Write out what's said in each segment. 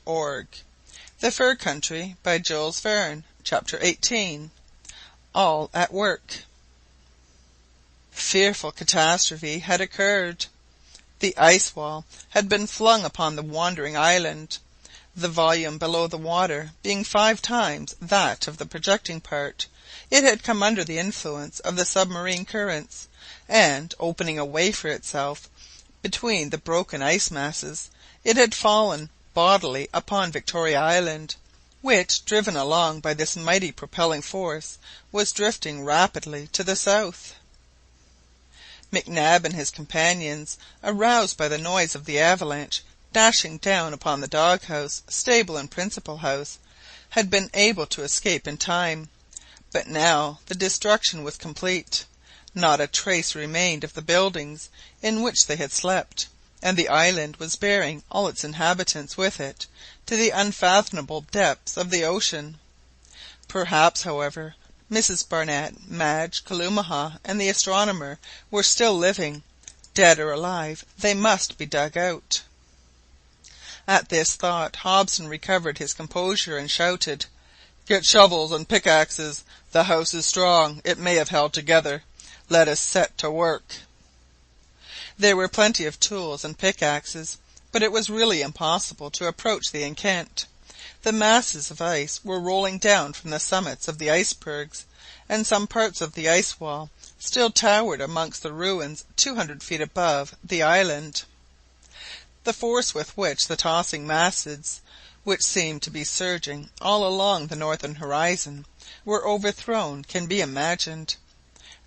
The Fur Country by Jules Verne. Chapter 18. All at Work. Fearful catastrophe had occurred. The ice wall had been flung upon the wandering island, the volume below the water being 5 times that of the projecting part. It had come under the influence of the submarine currents, and, opening a way for itself between the broken ice masses, it had fallen bodily upon Victoria Island, which, driven along by this mighty propelling force, was drifting rapidly to the south. Mac Nab and his companions, aroused by the noise of the avalanche dashing down upon the dog-house, stable and principal house, had been able to escape in time, but now the destruction was complete. Not a trace remained of the buildings in which they had slept, and the island was bearing all its inhabitants with it to the unfathomable depths of the ocean. Perhaps, however, Mrs Barnett, Madge, Kalumah, and the astronomer were still living. Dead or alive, they must be dug out. At this thought Hobson recovered his composure and shouted, "Get shovels and pickaxes. The house is strong, it may have held together. Let us set to work." There were plenty of tools and pickaxes, but it was really impossible to approach the enceinte. The masses of ice were rolling down from the summits of the icebergs, and some parts of the ice wall still towered amongst the ruins 200 feet above the island. The force with which the tossing masses, which seemed to be surging all along the northern horizon, were overthrown can be imagined.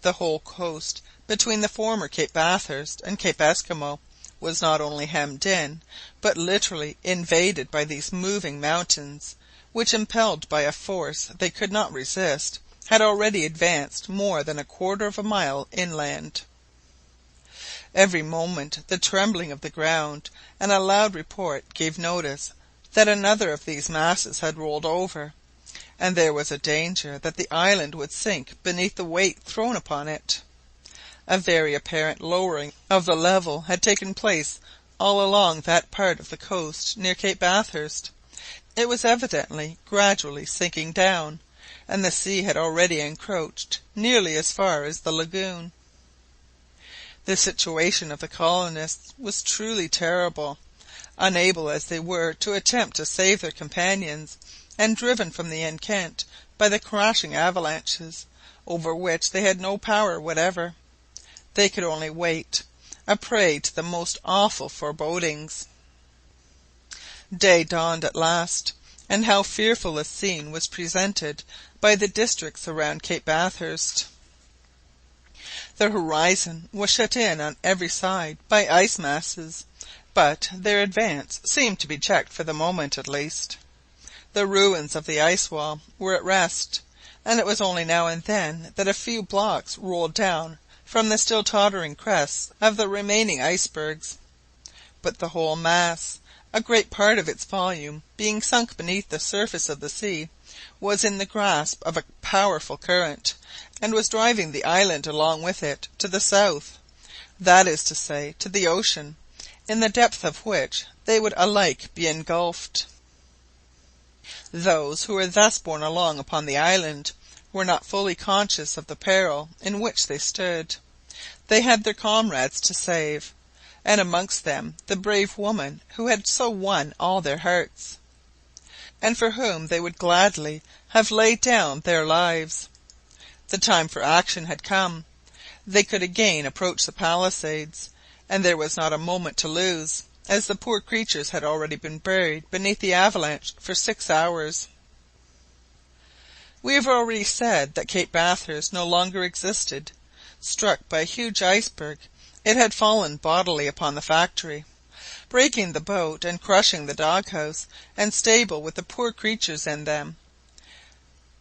The whole coast between the former Cape Bathurst and Cape Esquimaux was not only hemmed in, but literally invaded by these moving mountains, which, impelled by a force they could not resist, had already advanced more than 1/4 of a mile inland. Every moment the trembling of the ground and a loud report gave notice that another of these masses had rolled over, and there was a danger that the island would sink beneath the weight thrown upon it. A very apparent lowering of the level had taken place all along that part of the coast near Cape Bathurst. It was evidently gradually sinking down, and the sea had already encroached nearly as far as the lagoon. The situation of the colonists was truly terrible. Unable as they were to attempt to save their companions, and driven from the enceinte by the crashing avalanches, over which they had no power whatever, they could only wait, a prey to the most awful forebodings. Day dawned at last, and how fearful a scene was presented by the districts around Cape Bathurst. The horizon was shut in on every side by ice masses, but their advance seemed to be checked for the moment at least. The ruins of the ice wall were at rest, and it was only now and then that a few blocks rolled down from the still tottering crests of the remaining icebergs. But the whole mass, a great part of its volume being sunk beneath the surface of the sea, was in the grasp of a powerful current, and was driving the island along with it to the south, that is to say, to the ocean, in the depth of which they would alike be engulfed. Those who were thus borne along upon the island were not fully conscious of the peril in which they stood. They had their comrades to save, and amongst them the brave woman who had so won all their hearts, and for whom they would gladly have laid down their lives. The time for action had come. They could again approach the palisades, and there was not a moment to lose, as the poor creatures had already been buried beneath the avalanche for 6 hours. We have already said that Cape Bathurst no longer existed. Struck by a huge iceberg, it had fallen bodily upon the factory, breaking the boat and crushing the dog-house and stable with the poor creatures in them.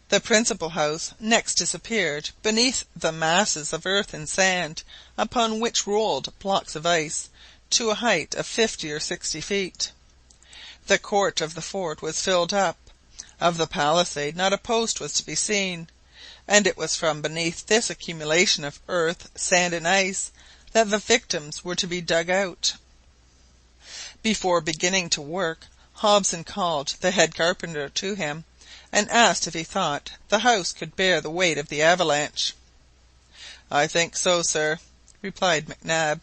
The principal house next disappeared beneath the masses of earth and sand, upon which rolled blocks of ice to a height of 50 or 60 feet. The court of the fort was filled up. Of the palisade not a post was to be seen, and it was from beneath this accumulation of earth, sand, and ice that the victims were to be dug out. Before beginning to work, Hobson called the head carpenter to him, and asked if he thought the house could bear the weight of the avalanche. "I think so, sir," replied Mac Nab.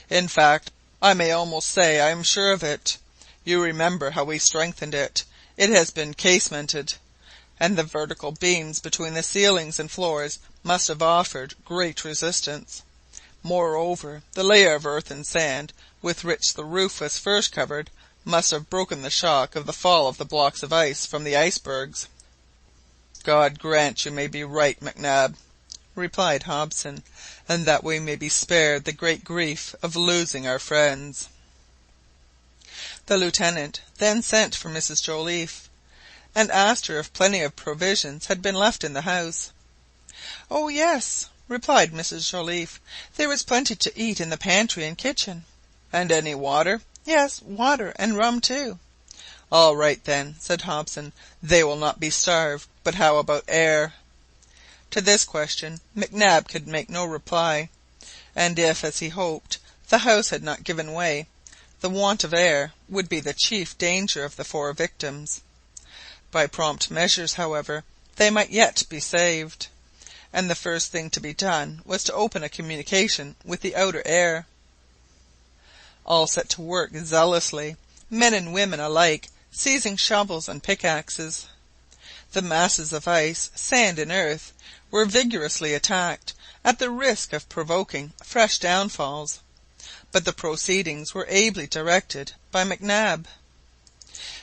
"In fact, I may almost say I am sure of it. You remember how we strengthened it. It has been casemated, and the vertical beams between the ceilings and floors must have offered great resistance. Moreover, the layer of earth and sand with which the roof was first covered must have broken the shock of the fall of the blocks of ice from the icebergs." "God grant you may be right, Mac Nab," replied Hobson, "and that we may be spared the great grief of losing our friends." The Lieutenant then sent for Mrs Joliffe, and asked her if plenty of provisions had been left in the house. "Oh yes," replied Mrs Joliffe, "there was plenty to eat in the pantry and kitchen." "And any water?" "Yes, water and rum too." "All right then," said Hobson, "they will not be starved. But how about air?" To this question Mac Nab could make no reply, and if, as he hoped, the house had not given way, the want of air would be the chief danger of the four victims. By prompt measures, however, they might yet be saved, and the first thing to be done was to open a communication with the outer air. All set to work zealously, men and women alike seizing shovels and pickaxes. The masses of ice, sand, and earth were vigorously attacked, at the risk of provoking fresh downfalls, but the proceedings were ably directed by Mac Nab.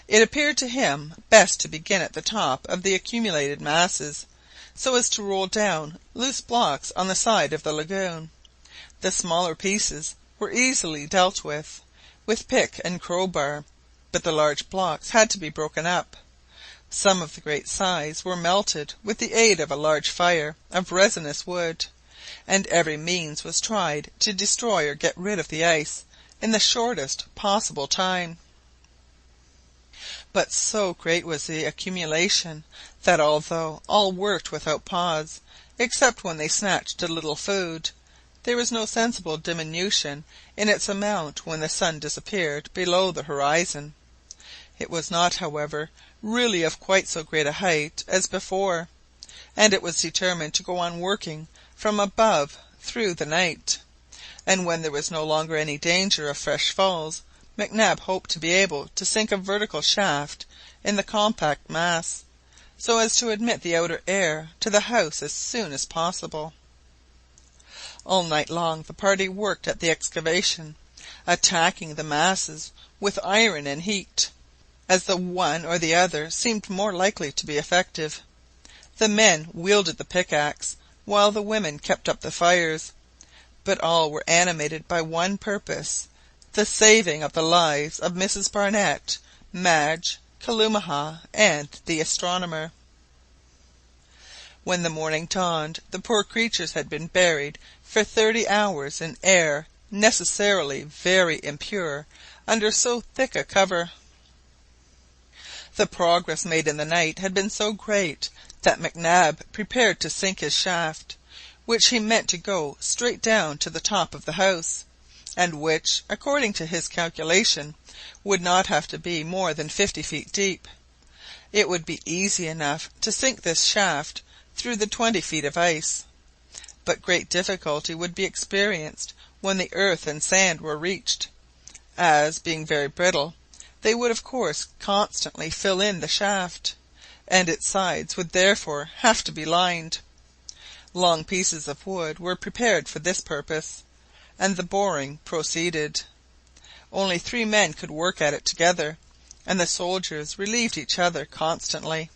It appeared to him best to begin at the top of the accumulated masses, so as to roll down loose blocks on the side of the lagoon. The smaller pieces were easily dealt with pick and crowbar, but the large blocks had to be broken up. Some of the great size were melted with the aid of a large fire of resinous wood, and every means was tried to destroy or get rid of the ice in the shortest possible time. But so great was the accumulation, that although all worked without pause, except when they snatched a little food, there was no sensible diminution in its amount when the sun disappeared below the horizon. It was not, however, really of quite so great a height as before, and it was determined to go on working from above through the night, and when there was no longer any danger of fresh falls, Mac Nab hoped to be able to sink a vertical shaft in the compact mass, so as to admit the outer air to the house as soon as possible. All night long the party worked at the excavation, attacking the masses with iron and heat, as the one or the other seemed more likely to be effective. The men wielded the pickaxe, while the women kept up the fires, but all were animated by one purpose, the saving of the lives of Mrs Barnett, Madge, Kalumah, and the astronomer. When the morning dawned, the poor creatures had been buried for 30 hours in air necessarily very impure under so thick a cover. The progress made in the night had been so great that Mac Nab prepared to sink his shaft, which he meant to go straight down to the top of the house, and which, according to his calculation, would not have to be more than 50 feet deep. It would be easy enough to sink this shaft through the 20 feet of ice, but great difficulty would be experienced when the earth and sand were reached, as, being very brittle, they would of course constantly fill in the shaft, and its sides would therefore have to be lined. Long pieces of wood were prepared for this purpose, and the boring proceeded. Only 3 men could work at it together, and the soldiers relieved each other constantly,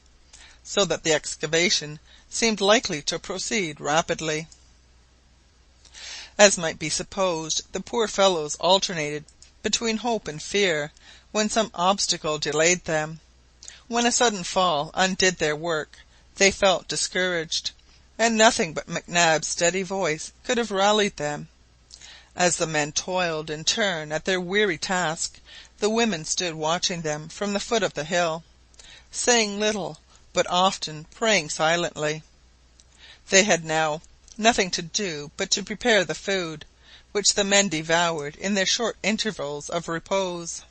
so that the excavation seemed likely to proceed rapidly. As might be supposed, the poor fellows alternated between hope and fear when some obstacle delayed them. When a sudden fall undid their work, they felt discouraged, and nothing but Mac Nab's steady voice could have rallied them. As the men toiled in turn at their weary task, the women stood watching them from the foot of the hill, saying little, but often praying silently. They had now nothing to do but to prepare the food, which the men devoured in their short intervals of repose.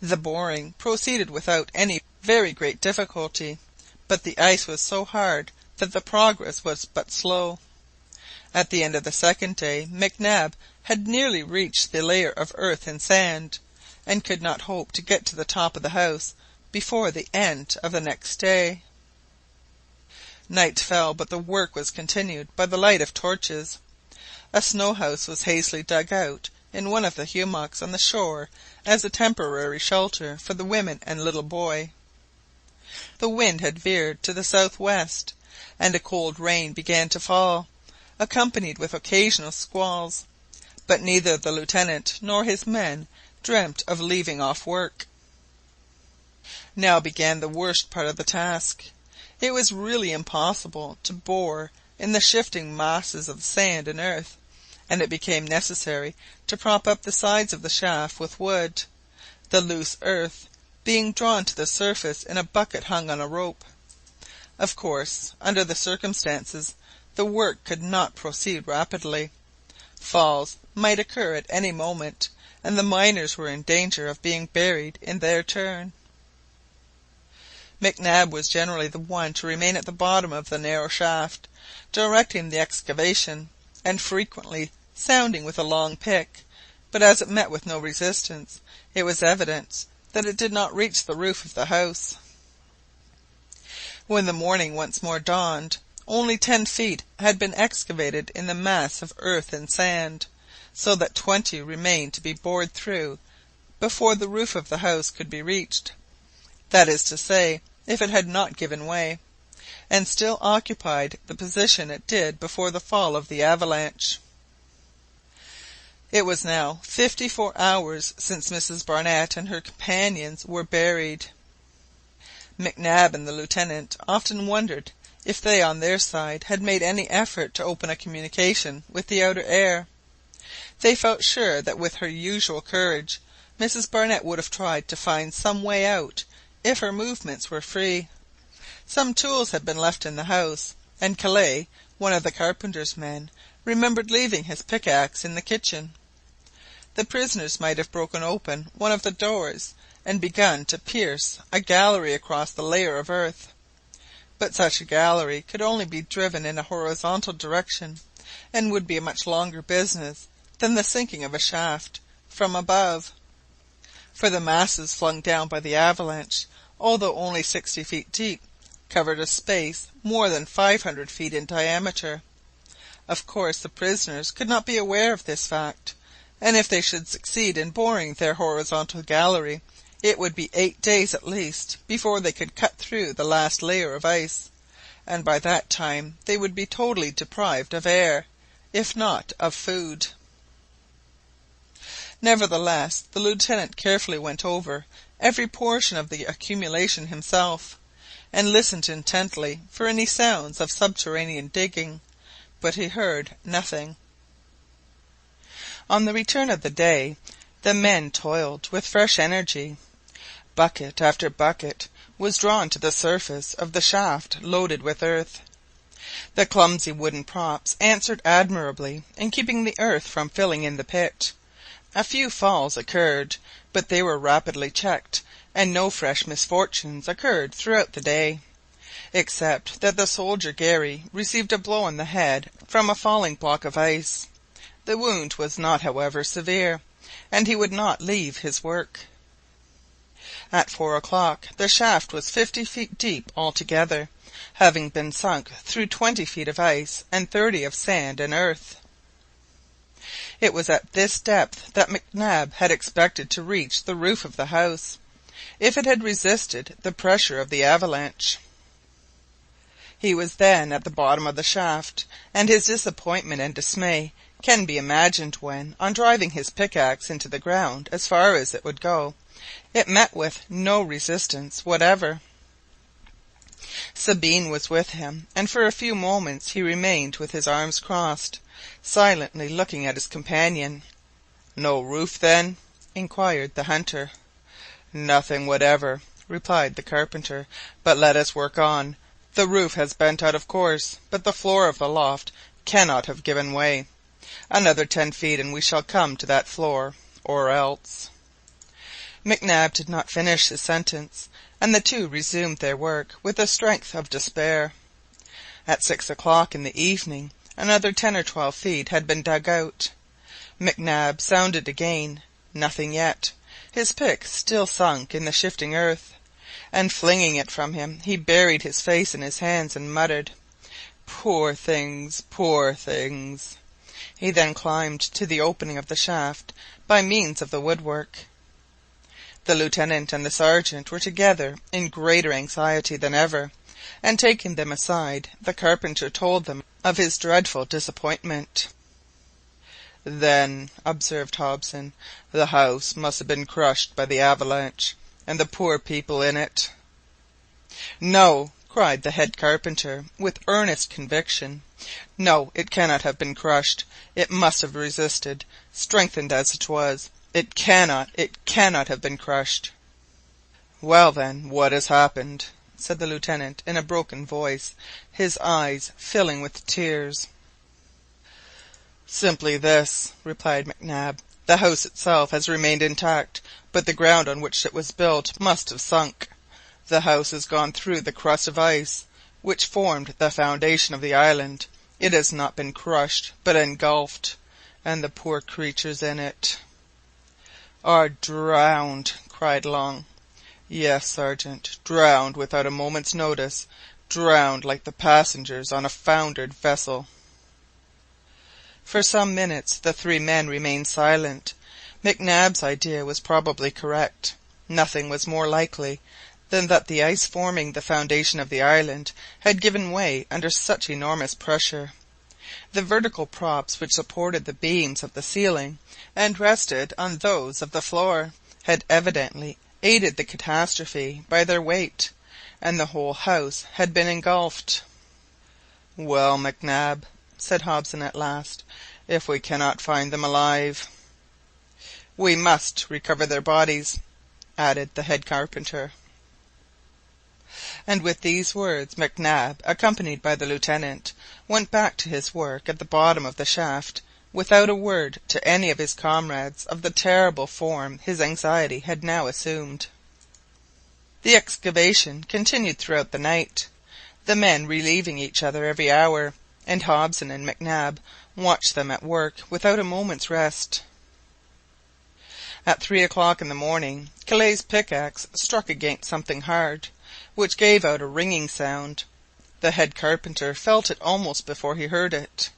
The boring proceeded without any very great difficulty, but the ice was so hard that the progress was but slow. At the end of the second day Mac Nab had nearly reached the layer of earth and sand, and could not hope to get to the top of the house before the end of the next day. Night fell, but the work was continued by the light of torches. A snow house was hastily dug out in one of the hummocks on the shore as a temporary shelter for the women and little boy. The wind had veered to the south-west, and a cold rain began to fall, accompanied with occasional squalls, but neither the Lieutenant nor his men dreamt of leaving off work. Now began the worst part of the task. It was really impossible to bore in the shifting masses of sand and earth, and it became necessary to prop up the sides of the shaft with wood, the loose earth being drawn to the surface in a bucket hung on a rope. Of course, under the circumstances, the work could not proceed rapidly. Falls might occur at any moment, and the miners were in danger of being buried in their turn. Mac Nab was generally the one to remain at the bottom of the narrow shaft, directing the excavation, and frequently sounding with a long pick, but as it met with no resistance, it was evident that it did not reach the roof of the house. When the morning once more dawned, only 10 feet had been excavated in the mass of earth and sand, so that 20 remained to be bored through before the roof of the house could be reached. That is to say, if it had not given way, and still occupied the position it did before the fall of the avalanche. It was now 54 hours since Mrs Barnett and her companions were buried. Mac Nab and the Lieutenant often wondered if they on their side had made any effort to open a communication with the outer air. They felt sure that with her usual courage Mrs Barnett would have tried to find some way out if her movements were free. Some tools had been left in the house, and Calais, one of the carpenter's men, remembered leaving his pickaxe in the kitchen. The prisoners might have broken open one of the doors and begun to pierce a gallery across the layer of earth, but such a gallery could only be driven in a horizontal direction, and would be a much longer business than the sinking of a shaft from above, for the masses flung down by the avalanche, although only 60 feet deep, covered a space more than 500 feet in diameter. Of course the prisoners could not be aware of this fact, and if they should succeed in boring their horizontal gallery, it would be 8 days at least before they could cut through the last layer of ice, and by that time they would be totally deprived of air, if not of food. Nevertheless, the Lieutenant carefully went over every portion of the accumulation himself, and listened intently for any sounds of subterranean digging, but he heard nothing. On the return of the day, the men toiled with fresh energy. Bucket after bucket was drawn to the surface of the shaft loaded with earth. The clumsy wooden props answered admirably in keeping the earth from filling in the pit. A few falls occurred, but they were rapidly checked, and no fresh misfortunes occurred throughout the day, except that the soldier Garry received a blow on the head from a falling block of ice. The wound was not, however, severe, and he would not leave his work. At 4 o'clock the shaft was 50 feet deep altogether, having been sunk through 20 feet of ice and 30 of sand and earth. It was at this depth that Mac Nab had expected to reach the roof of the house, if it had resisted the pressure of the avalanche. He was then at the bottom of the shaft, and his disappointment and dismay can be imagined when, on driving his pickaxe into the ground as far as it would go, it met with no resistance whatever. Sabine was with him, and for a few moments he remained with his arms crossed, silently looking at his companion. "No roof, then?" inquired the hunter. "Nothing whatever," replied the carpenter, "but let us work on. The roof has bent out of course, but the floor of the loft cannot have given way. Another 10 feet and we shall come to that floor, or else—" McNab did not finish his sentence, and the two resumed their work with the strength of despair. At 6 o'clock in the evening another 10 or 12 feet had been dug out. McNab sounded again. Nothing yet. His pick still sunk in the shifting earth, and flinging it from him, he buried his face in his hands and muttered, "Poor things, poor things!" He then climbed to the opening of the shaft by means of the woodwork. The lieutenant and the sergeant were together in greater anxiety than ever, and taking them aside, the carpenter told them of his dreadful disappointment. "Then," observed Hobson, "the house must have been crushed by the avalanche, and the poor people in it." "No," cried the head carpenter with earnest conviction. "No, it cannot have been crushed. It must have resisted, strengthened as it was. It cannot have been crushed." "Well, then, what has happened?" said the lieutenant in a broken voice, his eyes filling with tears. "Simply this," replied McNab. "The house itself has remained intact, but the ground on which it was built must have sunk. The house has gone through the crust of ice which formed the foundation of the island. It has not been crushed, but engulfed, and the poor creatures in it—" "Are drowned!" cried Long. "Yes, Sergeant, drowned without a moment's notice, drowned like the passengers on a foundered vessel." For some minutes the three men remained silent. McNab's idea was probably correct. Nothing was more likely than that the ice forming the foundation of the island had given way under such enormous pressure. The vertical props which supported the beams of the ceiling and rested on those of the floor had evidently aided the catastrophe by their weight, and the whole house had been engulfed. "Well, McNab," said Hobson at last, "if we cannot find them alive—" "We must recover their bodies," added the head carpenter. And with these words McNab, accompanied by the lieutenant, went back to his work at the bottom of the shaft, without a word to any of his comrades of the terrible form his anxiety had now assumed. The excavation continued throughout the night, the men relieving each other every hour, and Hobson and McNab watched them at work without a moment's rest. At 3 o'clock in the morning Kellet's pickaxe struck against something hard, which gave out a ringing sound. The head carpenter felt it almost before he heard it.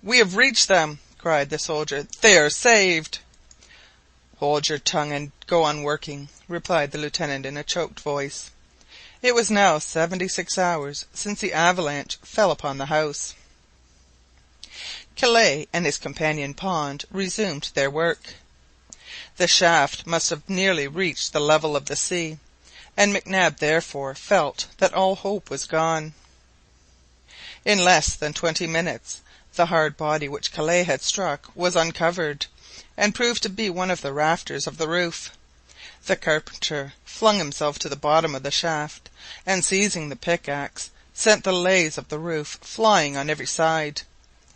"We have reached them!" cried the soldier. "They are saved!" "Hold your tongue and go on working," replied the lieutenant in a choked voice. It was now 76 hours since the avalanche fell upon the house. Kellet and his companion Pond resumed their work. The shaft must have nearly reached the level of the sea, and McNab therefore felt that all hope was gone. In less than 20 minutes the hard body which Kellet had struck was uncovered, and proved to be one of the rafters of the roof. The carpenter flung himself to the bottom of the shaft, and seizing the pickaxe, sent the laths of the roof flying on every side.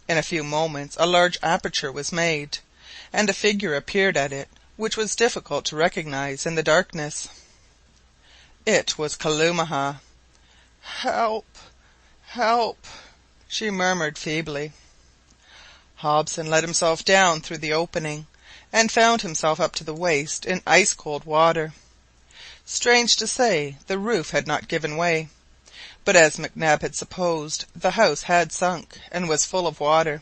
In a few moments a large aperture was made, and a figure appeared at it which was difficult to recognize in the darkness. It was Kalumah. "Help! Help!" she murmured feebly. Hobson let himself down through the opening, and found himself up to the waist in ice-cold water. Strange to say, the roof had not given way, but as McNab had supposed, the house had sunk, and was full of water.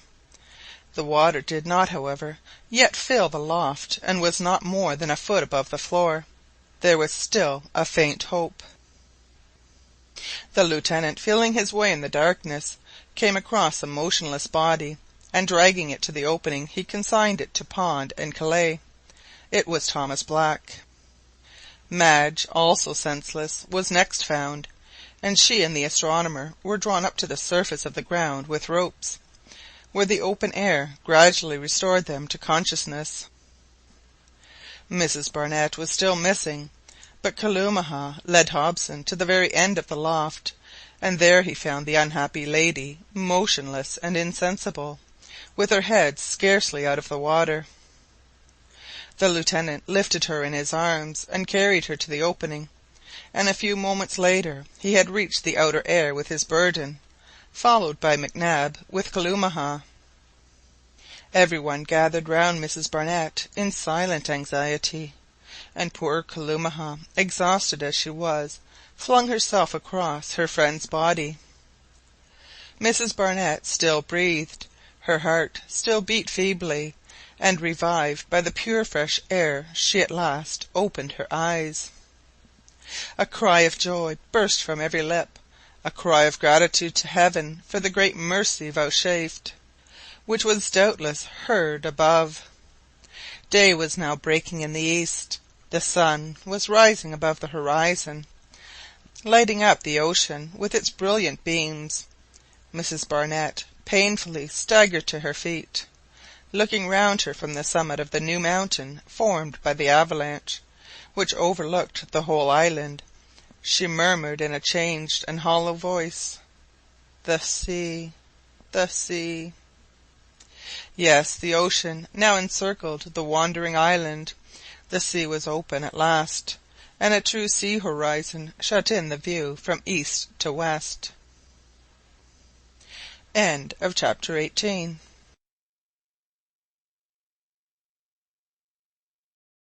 The water did not, however, yet fill the loft, and was not more than a foot above the floor. There was still a faint hope. The lieutenant, feeling his way in the darkness, came across a motionless body, and dragging it to the opening he consigned it to Pond and Kellet. It was Thomas Black. Madge, also senseless, was next found, and she and the astronomer were drawn up to the surface of the ground with ropes, where the open air gradually restored them to consciousness. Mrs. Barnett was still missing, but Kalumah led Hobson to the very end of the loft, and there he found the unhappy lady motionless and insensible, with her head scarcely out of the water. The lieutenant lifted her in his arms and carried her to the opening, and a few moments later he had reached the outer air with his burden, followed by Mac Nab with Kalumah. Every one gathered round Mrs Barnett in silent anxiety, and poor Kalumah, exhausted as she was, flung herself across her friend's body. Mrs Barnett still breathed, her heart still beat feebly, and revived by the pure fresh air she at last opened her eyes. A cry of joy burst from every lip, a cry of gratitude to heaven for the great mercy vouchsafed, which was doubtless heard above. Day was now breaking in the east. The sun was rising above the horizon, lighting up the ocean with its brilliant beams. Mrs Barnett painfully staggered to her feet. Looking round her from the summit of the new mountain formed by the avalanche, which overlooked the whole island, she murmured in a changed and hollow voice, "The sea, the sea!" Yes, the ocean now encircled the wandering island. The sea was open at last, and a true sea horizon shut in the view from east to west. Chapter 18.